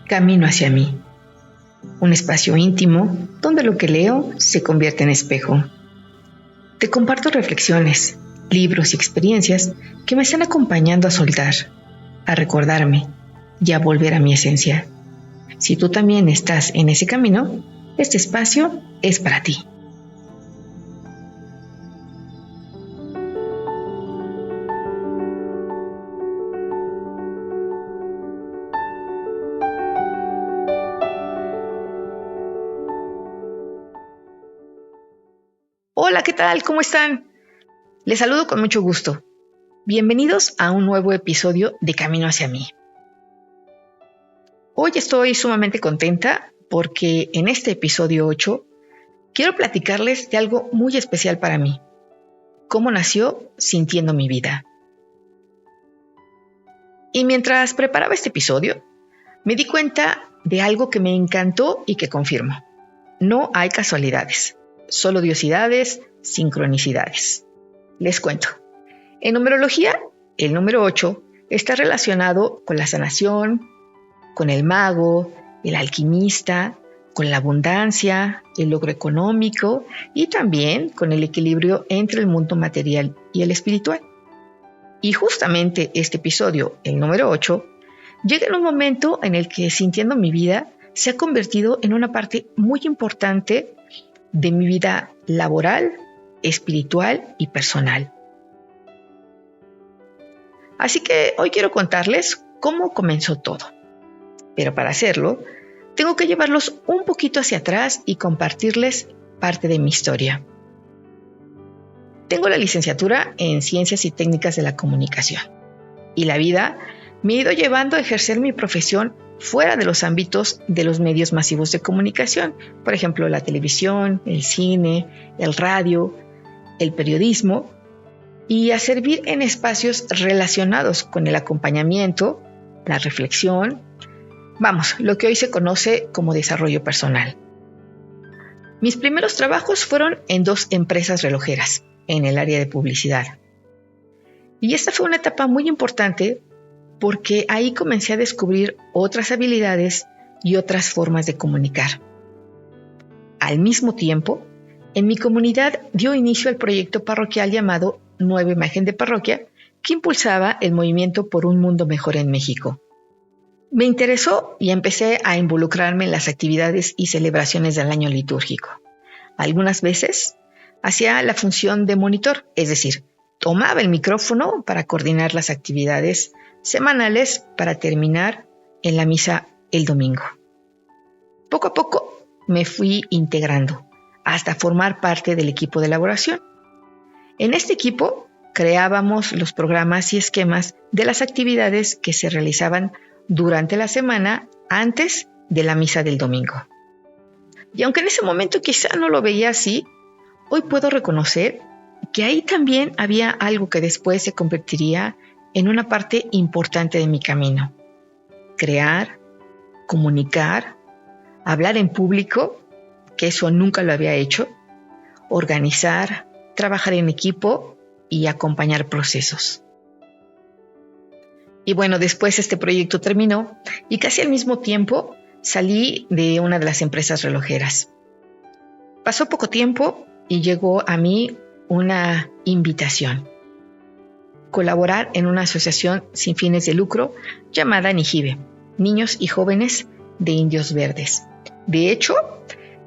Camino hacia mí, un espacio íntimo donde lo que leo se convierte en espejo. Te comparto reflexiones, libros y experiencias que me están acompañando a soltar, a recordarme y a volver a mi esencia. Si tú también estás en ese camino, este espacio es para ti. Hola, ¿qué tal? ¿Cómo están? Les saludo con mucho gusto. Bienvenidos a un nuevo episodio de Camino hacia mí. Hoy estoy sumamente contenta porque en este episodio 8 quiero platicarles de algo muy especial para mí. Cómo nació Sintiendo mi vida. Y mientras preparaba este episodio, me di cuenta de algo que me encantó y que confirmo. No hay casualidades, solo diosidades, sincronicidades. Les cuento. En numerología, el número 8 está relacionado con la sanación, con el mago, el alquimista, con la abundancia, el logro económico y también con el equilibrio entre el mundo material y el espiritual. Y justamente este episodio, el número 8, llega en un momento en el que Sintiendo mi vida se ha convertido en una parte muy importante de mi vida laboral, espiritual y personal. Así que hoy quiero contarles cómo comenzó todo. Pero para hacerlo, tengo que llevarlos un poquito hacia atrás y compartirles parte de mi historia. Tengo la licenciatura en Ciencias y Técnicas de la Comunicación. Y la vida me ha ido llevando a ejercer mi profesión fuera de los ámbitos de los medios masivos de comunicación. Por ejemplo, la televisión, el cine, el radio, el periodismo. Y a servir en espacios relacionados con el acompañamiento, la reflexión, lo que hoy se conoce como desarrollo personal. Mis primeros trabajos fueron en 2 empresas relojeras, en el área de publicidad. Y esta fue una etapa muy importante porque ahí comencé a descubrir otras habilidades y otras formas de comunicar. Al mismo tiempo, en mi comunidad dio inicio al proyecto parroquial llamado Nueva Imagen de Parroquia, que impulsaba el movimiento por un mundo mejor en México. Me interesó y empecé a involucrarme en las actividades y celebraciones del año litúrgico. Algunas veces hacía la función de monitor, es decir, tomaba el micrófono para coordinar las actividades semanales para terminar en la misa el domingo. Poco a poco me fui integrando hasta formar parte del equipo de elaboración. En este equipo creábamos los programas y esquemas de las actividades que se realizaban durante la semana antes de la misa del domingo. Y aunque en ese momento quizá no lo veía así, hoy puedo reconocer que ahí también había algo que después se convertiría en una parte importante de mi camino. Crear, comunicar, hablar en público, que eso nunca lo había hecho, organizar, trabajar en equipo y acompañar procesos. Y bueno, después este proyecto terminó y casi al mismo tiempo salí de una de las empresas relojeras. Pasó poco tiempo y llegó a mí una invitación: colaborar en una asociación sin fines de lucro llamada NIJIVE, Niños y Jóvenes de Indios Verdes. De hecho,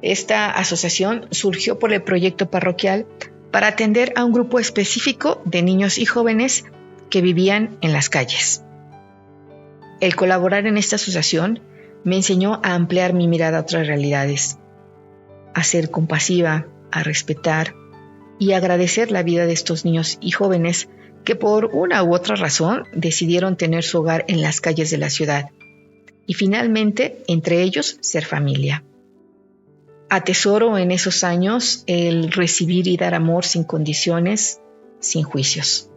esta asociación surgió por el proyecto parroquial para atender a un grupo específico de niños y jóvenes que vivían en las calles. El colaborar en esta asociación me enseñó a ampliar mi mirada a otras realidades, a ser compasiva, a respetar y agradecer la vida de estos niños y jóvenes que por una u otra razón decidieron tener su hogar en las calles de la ciudad y finalmente, entre ellos, ser familia. Atesoro en esos años el recibir y dar amor sin condiciones, sin juicios.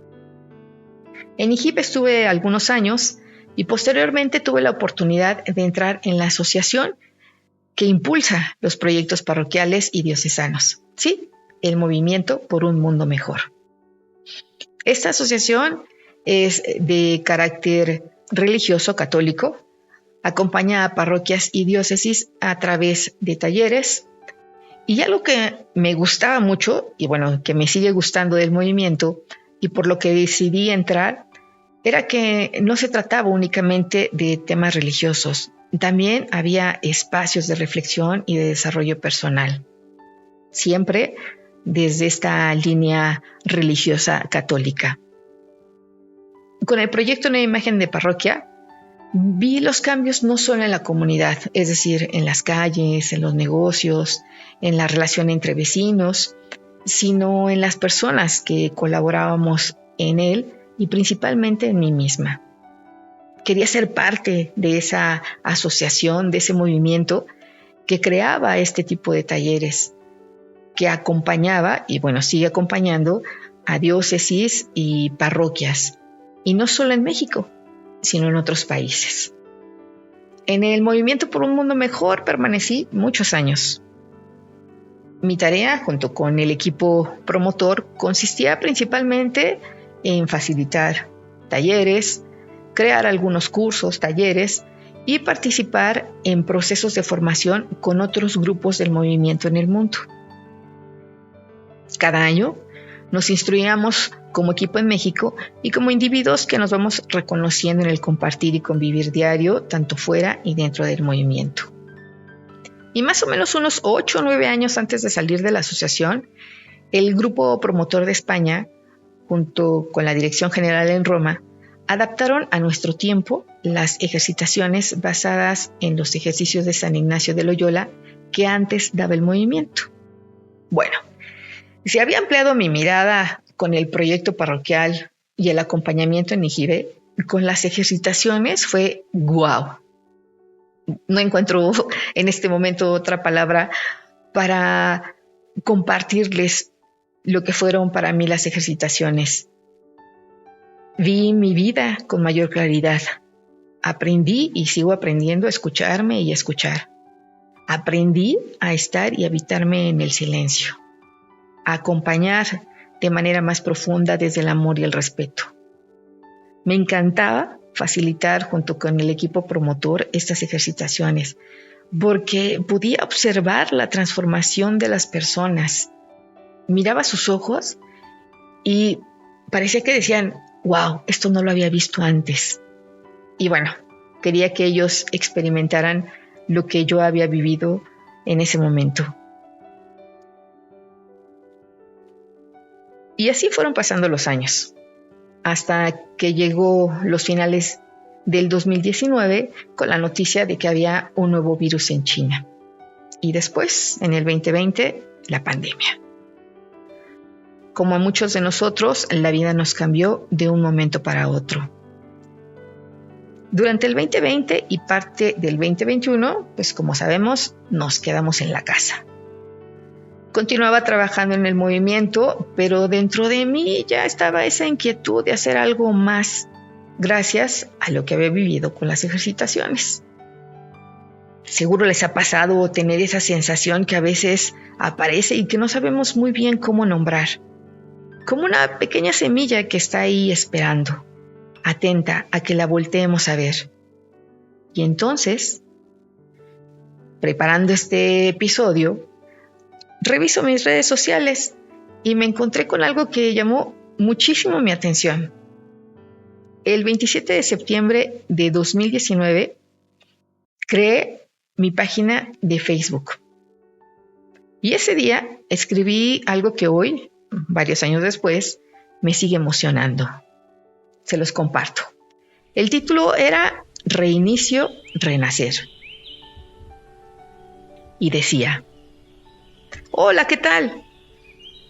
En NIJIVE estuve algunos años y posteriormente tuve la oportunidad de entrar en la asociación que impulsa los proyectos parroquiales y diocesanos. Sí, el movimiento por un mundo mejor. Esta asociación es de carácter religioso católico, Acompaña a parroquias y diócesis a través de talleres. Y algo que me gustaba mucho, y bueno, que me sigue gustando del movimiento, y por lo que decidí entrar, era que no se trataba únicamente de temas religiosos. También había espacios de reflexión y de desarrollo personal. Siempre desde esta línea religiosa católica. Con el proyecto Nueva Imagen de Parroquia, vi los cambios no solo en la comunidad, es decir, en las calles, en los negocios, en la relación entre vecinos, sino en las personas que colaborábamos en él y principalmente en mí misma. Quería ser parte de esa asociación, de ese movimiento que creaba este tipo de talleres, que acompañaba, y bueno, sigue acompañando a diócesis y parroquias, y no solo en México, sino en otros países. En el Movimiento por un Mundo Mejor permanecí muchos años. Mi tarea, junto con el equipo promotor, consistía principalmente en facilitar talleres, crear algunos cursos, talleres y participar en procesos de formación con otros grupos del movimiento en el mundo. Cada año nos instruíamos como equipo en México y como individuos que nos vamos reconociendo en el compartir y convivir diario, tanto fuera y dentro del movimiento. Y más o menos unos 8 o 9 años antes de salir de la asociación, el grupo promotor de España, junto con la Dirección General en Roma, adaptaron a nuestro tiempo las ejercitaciones basadas en los ejercicios de San Ignacio de Loyola que antes daba el movimiento. Bueno, si había ampliado mi mirada con el proyecto parroquial y el acompañamiento en Ijibe, con las ejercitaciones fue ¡guau! No encuentro en este momento otra palabra para compartirles lo que fueron para mí las ejercitaciones. Vi mi vida con mayor claridad. Aprendí y sigo aprendiendo a escucharme y a escuchar. Aprendí a estar y habitarme en el silencio. A acompañar de manera más profunda desde el amor y el respeto. Me encantaba facilitar junto con el equipo promotor estas ejercitaciones porque podía observar la transformación de las personas. Miraba sus ojos y parecía que decían, wow, esto no lo había visto antes. Y bueno, quería que ellos experimentaran lo que yo había vivido en ese momento. Y así fueron pasando los años, hasta que llegó los finales del 2019 con la noticia de que había un nuevo virus en China. Y después, en el 2020, la pandemia. Como a muchos de nosotros, la vida nos cambió de un momento para otro. Durante el 2020 y parte del 2021, pues como sabemos, nos quedamos en la casa. Continuaba trabajando en el movimiento, pero dentro de mí ya estaba esa inquietud de hacer algo más, gracias a lo que había vivido con las ejercitaciones. Seguro les ha pasado tener esa sensación que a veces aparece y que no sabemos muy bien cómo nombrar. Como una pequeña semilla que está ahí esperando, atenta a que la volteemos a ver. Y entonces, preparando este episodio, reviso mis redes sociales y me encontré con algo que llamó muchísimo mi atención. El 27 de septiembre de 2019 creé mi página de Facebook. Y ese día escribí algo que hoy, varios años después, me sigue emocionando. Se los comparto. El título era Reinicio, Renacer. Y decía: hola, ¿qué tal?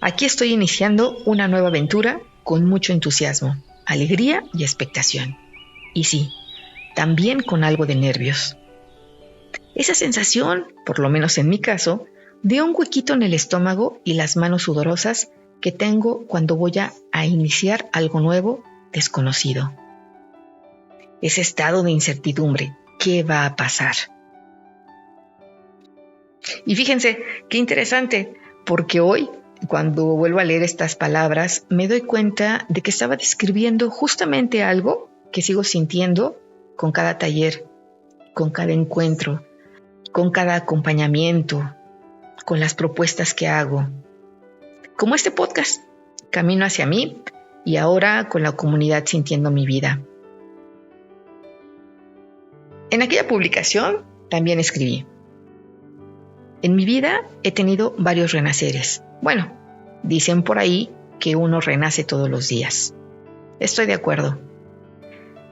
Aquí estoy iniciando una nueva aventura con mucho entusiasmo, alegría y expectación. Y sí, también con algo de nervios. Esa sensación, por lo menos en mi caso, de un huequito en el estómago y las manos sudorosas que tengo cuando voy a iniciar algo nuevo, desconocido. Ese estado de incertidumbre, ¿qué va a pasar? Y fíjense, qué interesante, porque hoy, cuando vuelvo a leer estas palabras, me doy cuenta de que estaba describiendo justamente algo que sigo sintiendo con cada taller con cada encuentro, con cada acompañamiento, con las propuestas que hago. Como este podcast, Camino hacia mí, y ahora con la comunidad Sintiendo mi vida. En aquella publicación también escribí: en mi vida he tenido varios renaceres. Bueno, dicen por ahí que uno renace todos los días. Estoy de acuerdo.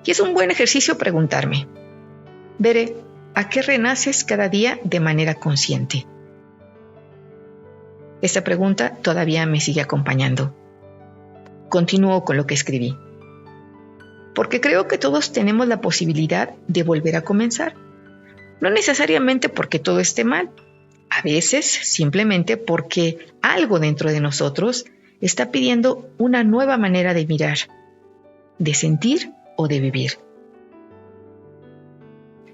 Y es un buen ejercicio preguntarme: Bere, ¿a qué renaces cada día de manera consciente? Esta pregunta todavía me sigue acompañando. Continúo con lo que escribí. Porque creo que todos tenemos la posibilidad de volver a comenzar. No necesariamente porque todo esté mal. A veces simplemente porque algo dentro de nosotros está pidiendo una nueva manera de mirar, de sentir o de vivir.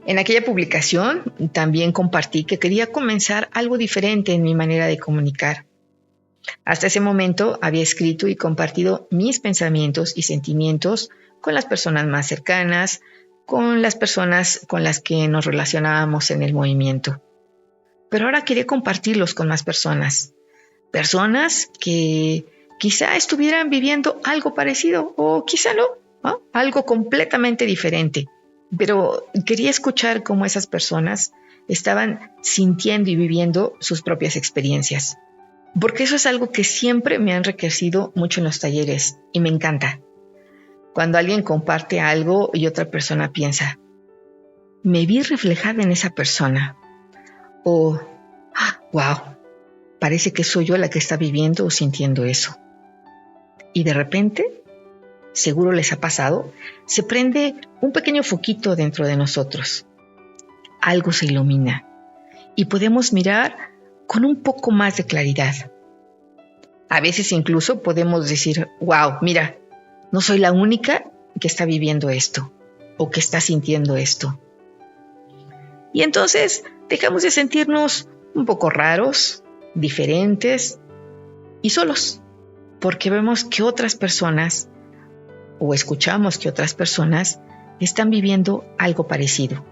En aquella publicación también compartí que quería comenzar algo diferente en mi manera de comunicar. Hasta ese momento había escrito y compartido mis pensamientos y sentimientos con las personas más cercanas, con las personas con las que nos relacionábamos en el movimiento. Pero ahora quería compartirlos con más personas. Personas que quizá estuvieran viviendo algo parecido o quizá no, algo completamente diferente. Pero quería escuchar cómo esas personas estaban sintiendo y viviendo sus propias experiencias. Porque eso es algo que siempre me ha enriquecido mucho en los talleres y me encanta. Cuando alguien comparte algo y otra persona piensa: me vi reflejada en esa persona. O, wow, parece que soy yo la que está viviendo o sintiendo eso. Y de repente, seguro les ha pasado, se prende un pequeño foquito dentro de nosotros. Algo se ilumina y podemos mirar con un poco más de claridad. A veces incluso podemos decir: wow, mira, no soy la única que está viviendo esto o que está sintiendo esto. Y entonces dejamos de sentirnos un poco raros, diferentes y solos, porque vemos que otras personas o escuchamos que otras personas están viviendo algo parecido.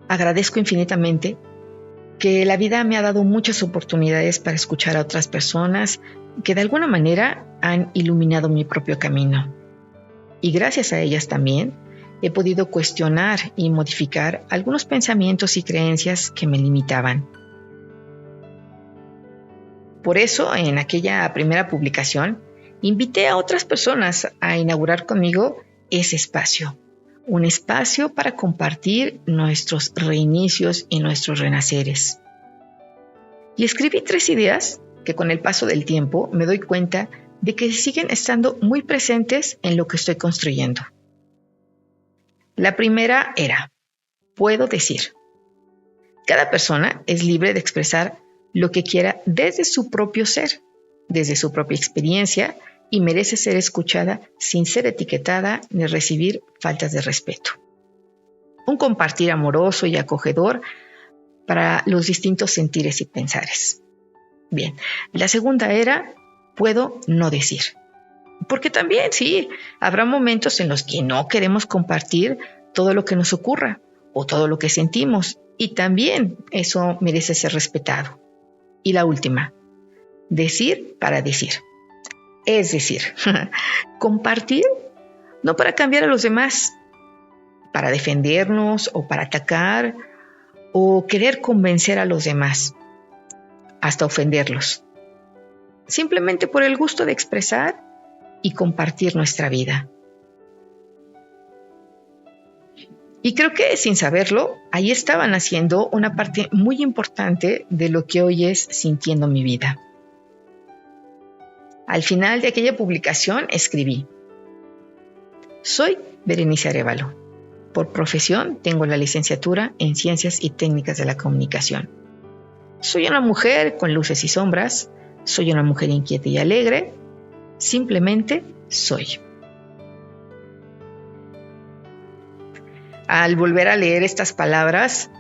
Agradezco infinitamente que la vida me ha dado muchas oportunidades para escuchar a otras personas que de alguna manera han iluminado mi propio camino. Y gracias a ellas también he podido cuestionar y modificar algunos pensamientos y creencias que me limitaban. Por eso, en aquella primera publicación, invité a otras personas a inaugurar conmigo ese espacio. Un espacio para compartir nuestros reinicios y nuestros renaceres. Y escribí 3 ideas que con el paso del tiempo me doy cuenta de que siguen estando muy presentes en lo que estoy construyendo. La primera era: puedo decir. Cada persona es libre de expresar lo que quiera desde su propio ser, desde su propia experiencia, y merece ser escuchada sin ser etiquetada ni recibir faltas de respeto. Un compartir amoroso y acogedor para los distintos sentires y pensares. Bien, la segunda era: puedo no decir. Porque también, sí, habrá momentos en los que no queremos compartir todo lo que nos ocurra o todo lo que sentimos, y también eso merece ser respetado. Y la última: decir para decir. Es decir, compartir no para cambiar a los demás, para defendernos o para atacar o querer convencer a los demás, hasta ofenderlos. Simplemente por el gusto de expresar y compartir nuestra vida. Y creo que sin saberlo, ahí estaban haciendo una parte muy importante de lo que hoy es Sintiendo mi vida. Al final de aquella publicación escribí: soy Berenice Arévalo. Por profesión tengo la licenciatura en Ciencias y Técnicas de la Comunicación. Soy una mujer con luces y sombras, soy una mujer inquieta y alegre, simplemente soy. Al volver a leer estas palabras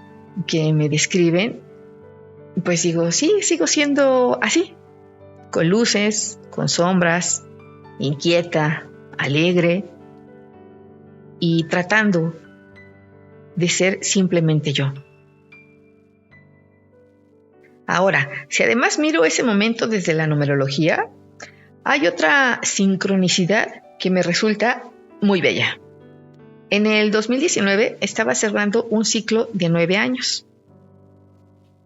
que me describen, pues digo, sí, sigo siendo así, con luces, con sombras, inquieta, alegre y tratando de ser simplemente yo. Ahora, si además miro ese momento desde la numerología, hay otra sincronicidad que me resulta muy bella. En el 2019 estaba cerrando un ciclo de 9 años.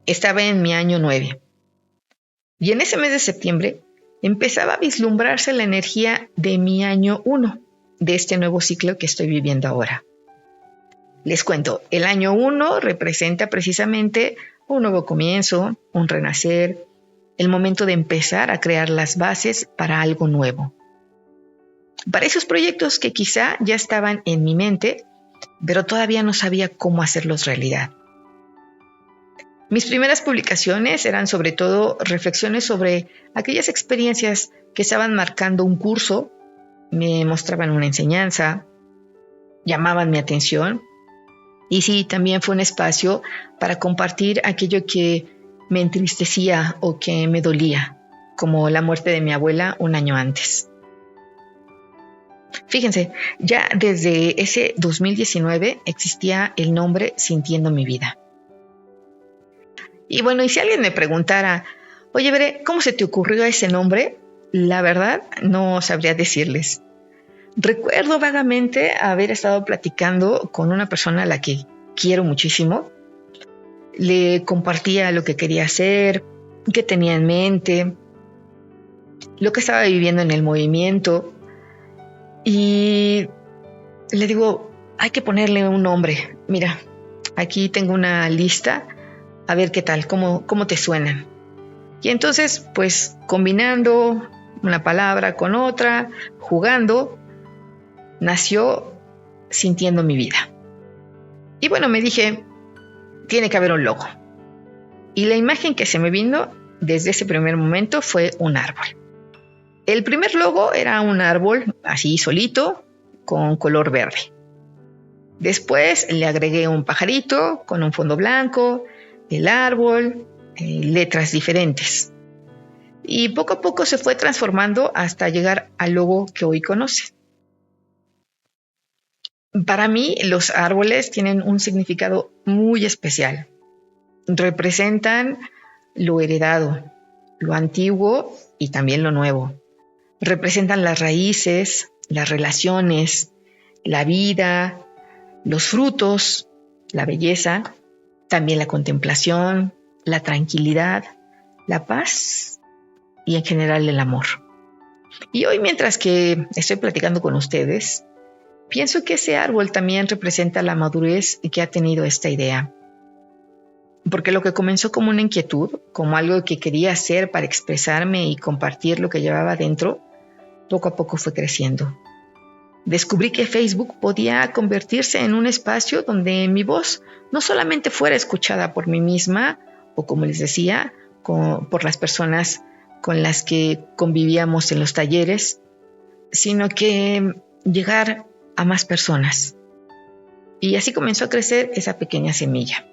Estaba en mi año 9. Y en ese mes de septiembre empezaba a vislumbrarse la energía de mi año 1, de este nuevo ciclo que estoy viviendo ahora. Les cuento, el año 1 representa precisamente un nuevo comienzo, un renacer, el momento de empezar a crear las bases para algo nuevo. Para esos proyectos que quizá ya estaban en mi mente, pero todavía no sabía cómo hacerlos realidad. Mis primeras publicaciones eran sobre todo reflexiones sobre aquellas experiencias que estaban marcando un curso, me mostraban una enseñanza, llamaban mi atención. Y sí, también fue un espacio para compartir aquello que me entristecía o que me dolía, como la muerte de mi abuela un año antes. Fíjense, ya desde ese 2019 existía el nombre Sintiendo mi vida. Y bueno, y si alguien me preguntara, oye, Veré, ¿cómo se te ocurrió ese nombre? La verdad, no sabría decirles. Recuerdo vagamente haber estado platicando con una persona a la que quiero muchísimo. Le compartía lo que quería hacer, qué tenía en mente, lo que estaba viviendo en el movimiento. Y le digo, hay que ponerle un nombre. Mira, aquí tengo una lista, a ver qué tal, cómo te suenan. Y entonces, pues combinando una palabra con otra, jugando, nació Sintiendo mi vida. Y bueno, me dije, tiene que haber un logo. Y la imagen que se me vino desde ese primer momento fue un árbol. El primer logo era un árbol así solito, con color verde. Después le agregué un pajarito con un fondo blanco, el árbol, letras diferentes. Y poco a poco se fue transformando hasta llegar al logo que hoy conocen. Para mí, los árboles tienen un significado muy especial. Representan lo heredado, lo antiguo y también lo nuevo. Representan las raíces, las relaciones, la vida, los frutos, la belleza, también la contemplación, la tranquilidad, la paz y en general el amor. Y hoy, mientras que estoy platicando con ustedes, pienso que ese árbol también representa la madurez que ha tenido esta idea. Porque lo que comenzó como una inquietud, como algo que quería hacer para expresarme y compartir lo que llevaba dentro, poco a poco fue creciendo. Descubrí que Facebook podía convertirse en un espacio donde mi voz no solamente fuera escuchada por mí misma, o como les decía, por las personas con las que convivíamos en los talleres, sino que llegar a más personas. Y así comenzó a crecer esa pequeña semilla.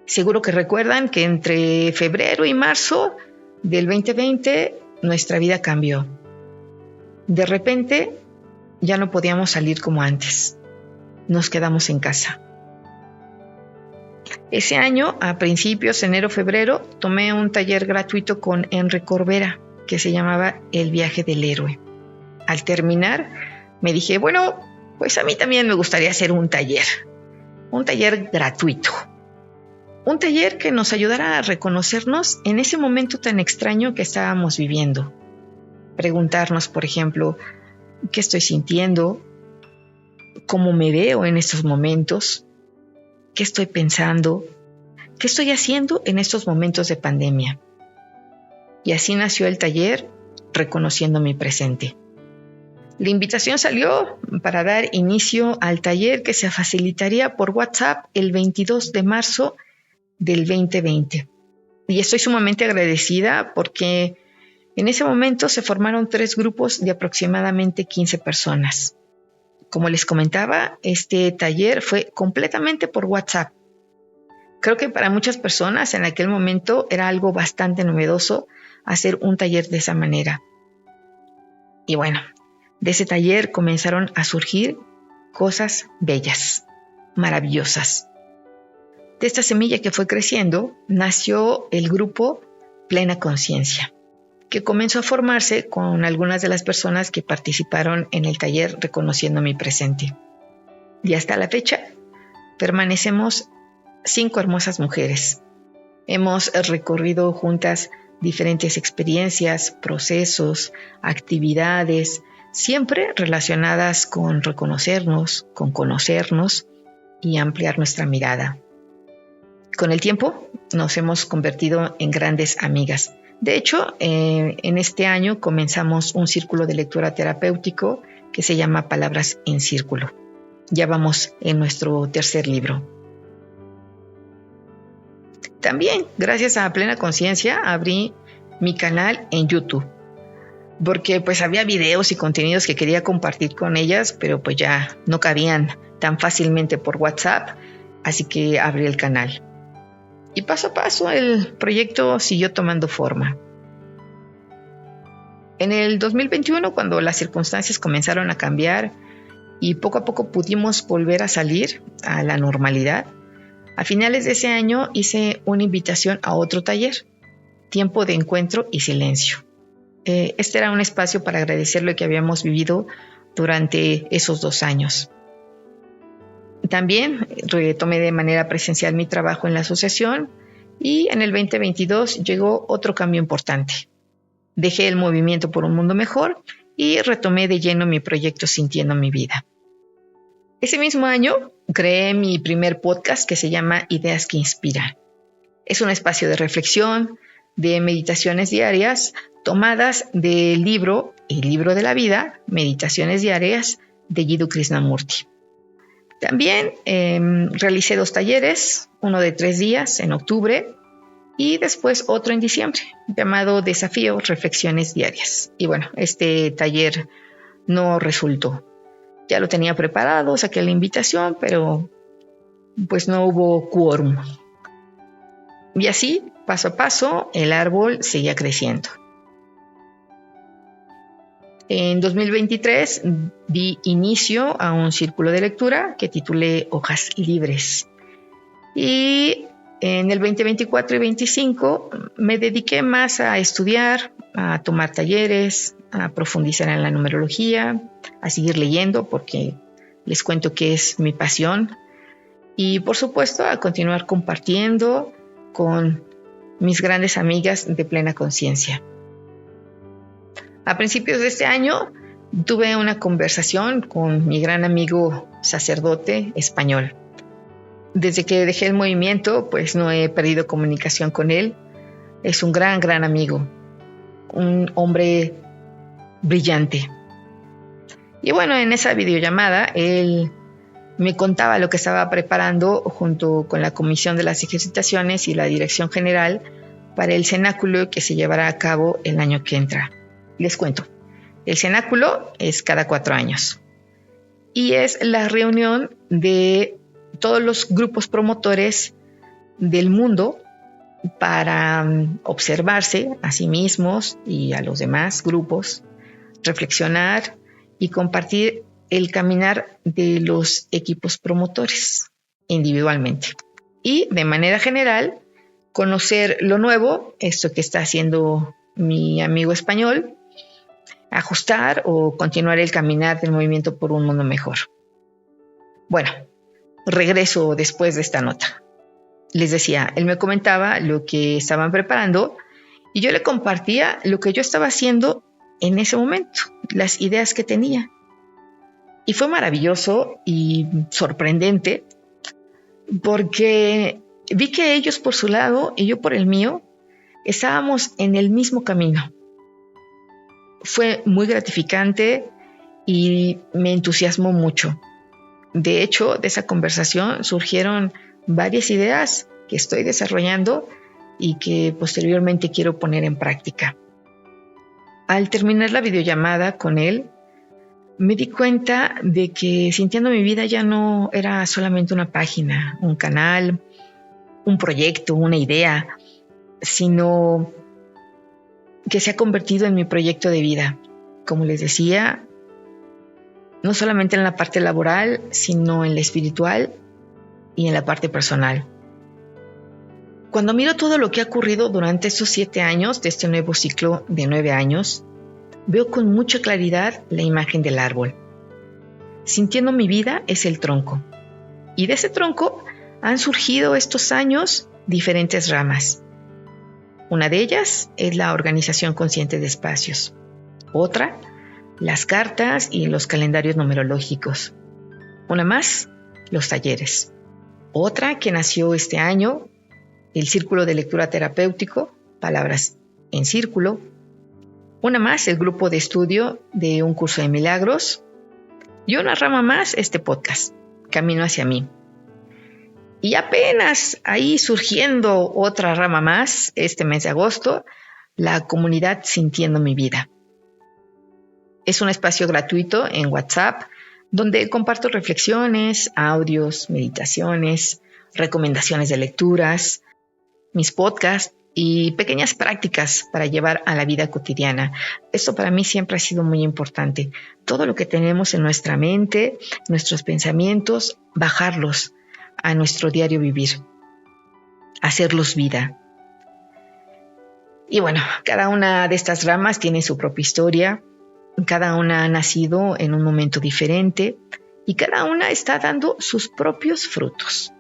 Seguro que recuerdan que entre febrero y marzo del 2020 nuestra vida cambió. De repente ya no podíamos salir como antes. Nos quedamos en casa. Ese año, a principios, enero-febrero, tomé un taller gratuito con Enrique Corbera que se llamaba El viaje del héroe. Al terminar, me dije, bueno, pues a mí también me gustaría hacer un taller gratuito. Un taller que nos ayudara a reconocernos en ese momento tan extraño que estábamos viviendo. Preguntarnos, por ejemplo, ¿qué estoy sintiendo? ¿Cómo me veo en estos momentos? ¿Qué estoy pensando? ¿Qué estoy haciendo en estos momentos de pandemia? Y así nació el taller Reconociendo mi presente. La invitación salió para dar inicio al taller que se facilitaría por WhatsApp el 22 de marzo del 2020. Y estoy sumamente agradecida porque en ese momento se formaron 3 grupos de aproximadamente 15 personas. Como les comentaba, este taller fue completamente por WhatsApp. Creo que para muchas personas en aquel momento era algo bastante novedoso hacer un taller de esa manera. Y bueno, de ese taller comenzaron a surgir cosas bellas, maravillosas. De esta semilla que fue creciendo, nació el grupo Plena Conciencia, que comenzó a formarse con algunas de las personas que participaron en el taller Reconociendo mi Presente. Y hasta la fecha, permanecemos 5 hermosas mujeres. Hemos recorrido juntas diferentes experiencias, procesos, actividades, siempre relacionadas con reconocernos, con conocernos y ampliar nuestra mirada. Con el tiempo nos hemos convertido en grandes amigas. De hecho, en este año comenzamos un círculo de lectura terapéutico que se llama Palabras en Círculo. Ya vamos en nuestro 3er libro. También, gracias a Plena Conciencia, abrí mi canal en YouTube, porque pues había videos y contenidos que quería compartir con ellas, pero pues ya no cabían tan fácilmente por WhatsApp, así que abrí el canal. Y paso a paso el proyecto siguió tomando forma. En el 2021, cuando las circunstancias comenzaron a cambiar y poco a poco pudimos volver a salir a la normalidad, a finales de ese año hice una invitación a otro taller, Tiempo de Encuentro y Silencio. Este era un espacio para agradecer lo que habíamos vivido durante esos 2 años. También retomé de manera presencial mi trabajo en la asociación y en el 2022 llegó otro cambio importante. Dejé el movimiento por un mundo mejor y retomé de lleno mi proyecto Sintiendo mi vida. Ese mismo año creé mi primer podcast que se llama Ideas que Inspiran. Es un espacio de reflexión, de meditaciones diarias tomadas del libro El Libro de la Vida, Meditaciones Diarias de Jiddu Krishnamurti. También realicé 2 talleres, uno de 3 días en octubre y después otro en diciembre, llamado Desafío Reflexiones Diarias. Y bueno, este taller no resultó. Ya lo tenía preparado, saqué la invitación, pero pues no hubo quórum. Y así, paso a paso, el árbol seguía creciendo. En 2023 di inicio a un círculo de lectura que titulé Hojas Libres. Y en el 2024 y 2025 me dediqué más a estudiar, a tomar talleres, a profundizar en la numerología, a seguir leyendo porque les cuento que es mi pasión y por supuesto a continuar compartiendo con mis grandes amigas de Plena Conciencia. A principios de este año tuve una conversación con mi gran amigo sacerdote español. Desde que dejé el movimiento, pues no he perdido comunicación con él. Es un gran amigo, un hombre brillante. Y bueno, en esa videollamada él me contaba lo que estaba preparando junto con la Comisión de las Ejercitaciones y la Dirección General para el cenáculo que se llevará a cabo el año que entra. Les cuento, el cenáculo es cada 4 años y es la reunión de todos los grupos promotores del mundo para observarse a sí mismos y a los demás grupos, reflexionar y compartir el caminar de los equipos promotores individualmente. Y de manera general, conocer lo nuevo, esto que está haciendo mi amigo español, ajustar o continuar el caminar del movimiento por un mundo mejor. Bueno, regreso después de esta nota. Les decía, él me comentaba lo que estaban preparando y yo le compartía lo que yo estaba haciendo en ese momento, las ideas que tenía. Y fue maravilloso y sorprendente porque vi que ellos por su lado y yo por el mío estábamos en el mismo camino. Fue muy gratificante y me entusiasmó mucho. De hecho, de esa conversación surgieron varias ideas que estoy desarrollando y que posteriormente quiero poner en práctica. Al terminar la videollamada con él, me di cuenta de que Sintiendo mi vida ya no era solamente una página, un canal, un proyecto, una idea, sino que se ha convertido en mi proyecto de vida. Como les decía, no solamente en la parte laboral, sino en la espiritual y en la parte personal. Cuando miro todo lo que ha ocurrido durante estos 7 años de este nuevo ciclo de 9 años, veo con mucha claridad la imagen del árbol. Sintiendo mi vida es el tronco. Y de ese tronco han surgido estos años diferentes ramas. Una de ellas es la organización consciente de espacios. Otra, las cartas y los calendarios numerológicos. Una más, los talleres. Otra que nació este año, el círculo de lectura terapéutico, palabras en círculo. Una más, el grupo de estudio de un curso de milagros. Y una rama más, este podcast, Camino hacia mí. Y apenas ahí surgiendo otra rama más, este mes de agosto, la comunidad Sintiendo mi Vida. Es un espacio gratuito en WhatsApp donde comparto reflexiones, audios, meditaciones, recomendaciones de lecturas, mis podcasts y pequeñas prácticas para llevar a la vida cotidiana. Esto para mí siempre ha sido muy importante. Todo lo que tenemos en nuestra mente, nuestros pensamientos, bajarlos a nuestro diario vivir, hacerlos vida. Y bueno, cada una de estas ramas tiene su propia historia, cada una ha nacido en un momento diferente y cada una está dando sus propios frutos.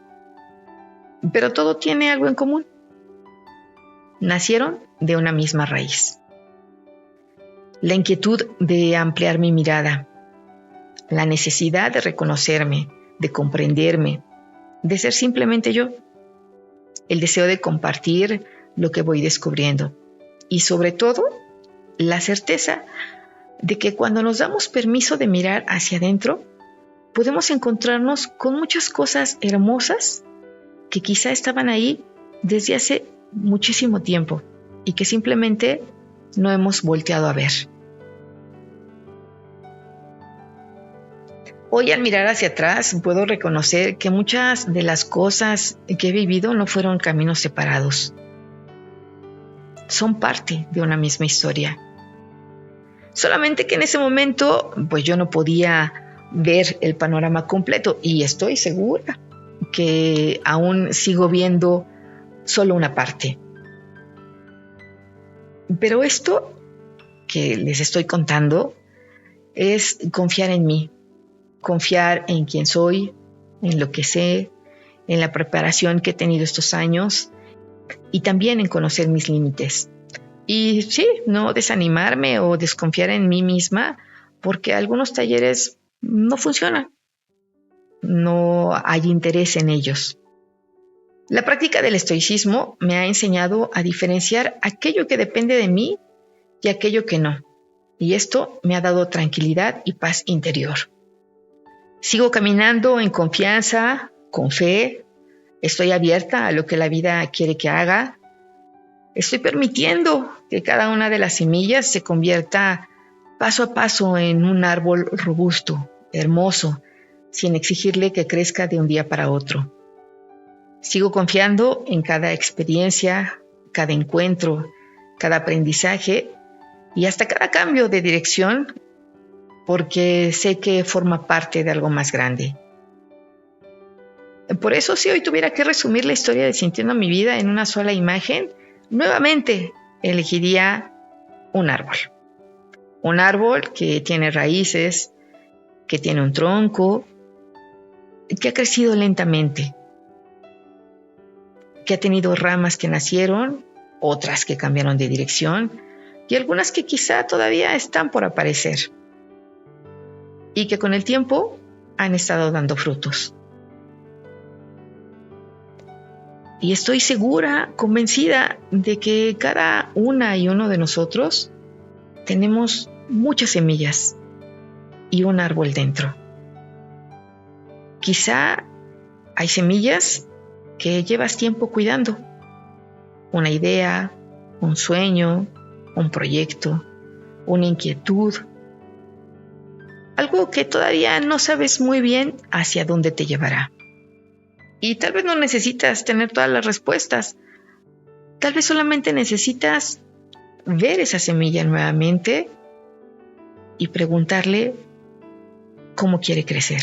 Pero todo tiene algo en común. Nacieron de una misma raíz. La inquietud de ampliar mi mirada, la necesidad de reconocerme, de comprenderme, de ser simplemente yo, el deseo de compartir lo que voy descubriendo y sobre todo la certeza de que cuando nos damos permiso de mirar hacia adentro, podemos encontrarnos con muchas cosas hermosas que quizá estaban ahí desde hace muchísimo tiempo y que simplemente no hemos volteado a ver. Hoy al mirar hacia atrás puedo reconocer que muchas de las cosas que he vivido no fueron caminos separados. Son parte de una misma historia. Solamente que en ese momento pues yo no podía ver el panorama completo y estoy segura que aún sigo viendo solo una parte. Pero esto que les estoy contando es confiar en mí, confiar en quién soy, en lo que sé, en la preparación que he tenido estos años y también en conocer mis límites. Y sí, no desanimarme o desconfiar en mí misma porque algunos talleres no funcionan, no hay interés en ellos. La práctica del estoicismo me ha enseñado a diferenciar aquello que depende de mí y aquello que no. Y esto me ha dado tranquilidad y paz interior. Sigo caminando en confianza, con fe. Estoy abierta a lo que la vida quiere que haga. Estoy permitiendo que cada una de las semillas se convierta paso a paso en un árbol robusto, hermoso, sin exigirle que crezca de un día para otro. Sigo confiando en cada experiencia, cada encuentro, cada aprendizaje y hasta cada cambio de dirección, porque sé que forma parte de algo más grande. Por eso, si hoy tuviera que resumir la historia de Sintiendo mi Vida en una sola imagen, nuevamente elegiría un árbol. Un árbol que tiene raíces, que tiene un tronco, que ha crecido lentamente, que ha tenido ramas que nacieron, otras que cambiaron de dirección y algunas que quizá todavía están por aparecer y que con el tiempo han estado dando frutos. Y estoy segura, convencida de que cada una y uno de nosotros tenemos muchas semillas y un árbol dentro. Quizá hay semillas que llevas tiempo cuidando. Una idea, un sueño, un proyecto, una inquietud. Algo que todavía no sabes muy bien hacia dónde te llevará. Y tal vez no necesitas tener todas las respuestas. Tal vez solamente necesitas ver esa semilla nuevamente y preguntarle cómo quiere crecer.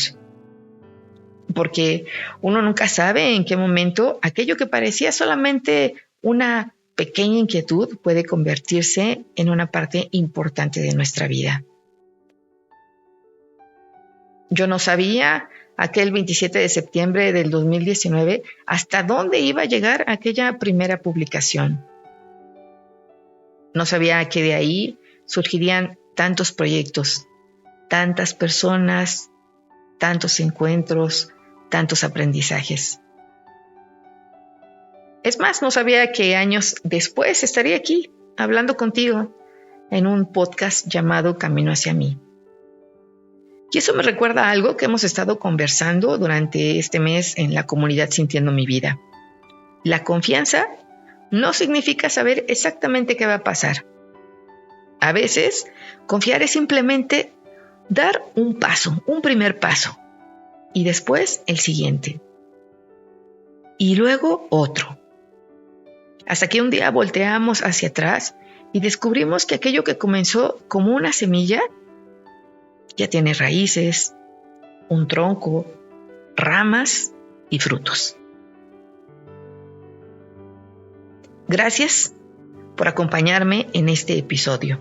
Porque uno nunca sabe en qué momento aquello que parecía solamente una pequeña inquietud puede convertirse en una parte importante de nuestra vida. Yo no sabía aquel 27 de septiembre del 2019 hasta dónde iba a llegar aquella primera publicación. No sabía que de ahí surgirían tantos proyectos, tantas personas, tantos encuentros, tantos aprendizajes. Es más, no sabía que años después estaría aquí hablando contigo en un podcast llamado Camino hacia mí. Y eso me recuerda a algo que hemos estado conversando durante este mes en la comunidad Sintiendo mi Vida. La confianza no significa saber exactamente qué va a pasar. A veces, confiar es simplemente dar un paso, un primer paso, y después el siguiente, y luego otro. Hasta que un día volteamos hacia atrás y descubrimos que aquello que comenzó como una semilla ya tiene raíces, un tronco, ramas y frutos. Gracias por acompañarme en este episodio.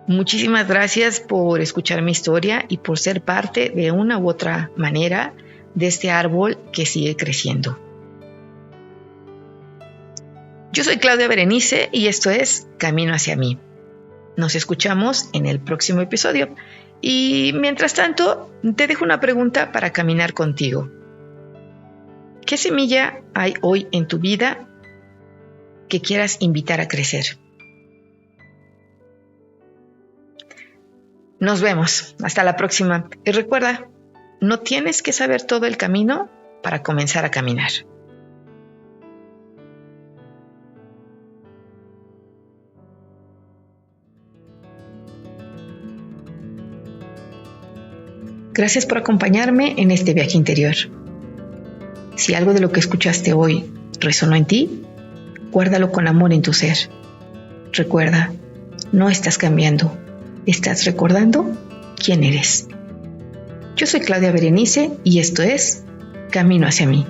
Muchísimas gracias por escuchar mi historia y por ser parte de una u otra manera de este árbol que sigue creciendo. Yo soy Claudia Berenice y esto es Camino hacia mí. Nos escuchamos en el próximo episodio. Y mientras tanto, te dejo una pregunta para caminar contigo. ¿Qué semilla hay hoy en tu vida que quieras invitar a crecer? Nos vemos. Hasta la próxima. Y recuerda, no tienes que saber todo el camino para comenzar a caminar. Gracias por acompañarme en este viaje interior. Si algo de lo que escuchaste hoy resonó en ti, guárdalo con amor en tu ser. Recuerda, no estás cambiando, estás recordando quién eres. Yo soy Claudia Berenice y esto es Camino hacia mí.